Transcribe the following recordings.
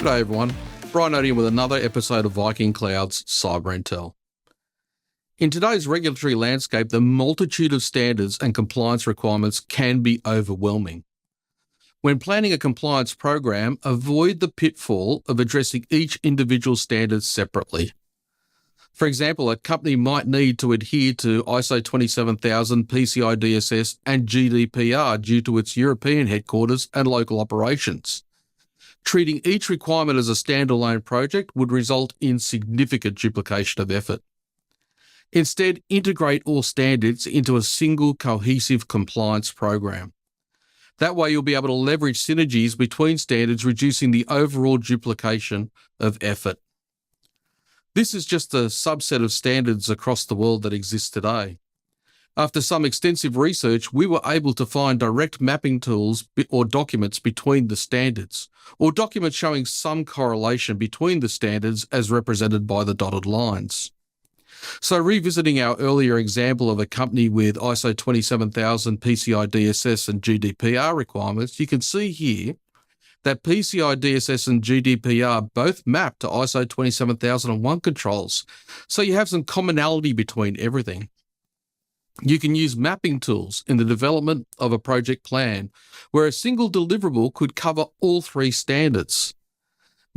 G'day everyone, Brian Odian with another episode of VikingCloud's CyberIntel. In today's regulatory landscape, the multitude of standards and compliance requirements can be overwhelming. When planning a compliance program, avoid the pitfall of addressing each individual standard separately. For example, a company might need to adhere to ISO 27000, PCI DSS, and GDPR due to its European headquarters and local operations. Treating each requirement as a standalone project would result in significant duplication of effort. Instead, integrate all standards into a single cohesive compliance program. That way, you'll be able to leverage synergies between standards, reducing the overall duplication of effort. This is just a subset of standards across the world that exist today. After some extensive research, we were able to find direct mapping tools or documents between the standards, or documents showing some correlation between the standards as represented by the dotted lines. So revisiting our earlier example of a company with ISO 27000, PCI DSS and GDPR requirements, you can see here that PCI DSS and GDPR both map to ISO 27001 controls, so you have some commonality between everything. You can use mapping tools in the development of a project plan, where a single deliverable could cover all three standards.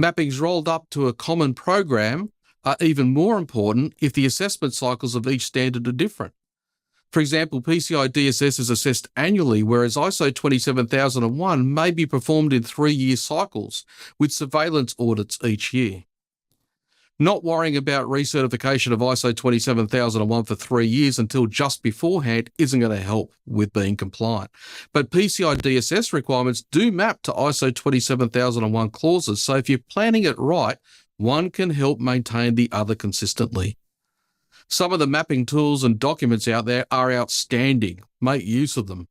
Mappings rolled up to a common program are even more important if the assessment cycles of each standard are different. For example, PCI DSS is assessed annually, whereas ISO 27001 may be performed in 3-year cycles with surveillance audits each year. Not worrying about recertification of ISO 27001 for 3 years until just beforehand isn't going to help with being compliant. But PCI DSS requirements do map to ISO 27001 clauses, so if you're planning it right, one can help maintain the other consistently. Some of the mapping tools and documents out there are outstanding. Make use of them.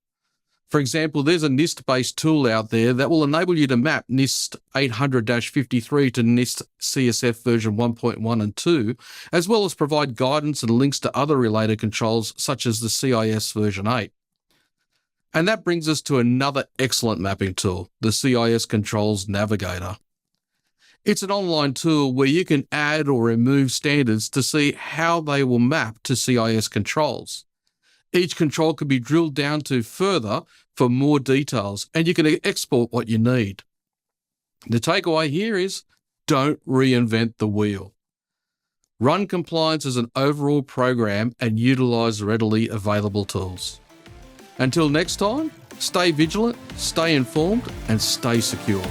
For example, there's a NIST-based tool out there that will enable you to map NIST 800-53 to NIST CSF version 1.1 and 2, as well as provide guidance and links to other related controls such as the CIS version 8. And that brings us to another excellent mapping tool, the CIS Controls Navigator. It's an online tool where you can add or remove standards to see how they will map to CIS controls. Each control can be drilled down to further for more details, and you can export what you need. The takeaway here is don't reinvent the wheel. Run compliance as an overall program and utilize readily available tools. Until next time, stay vigilant, stay informed, and stay secure.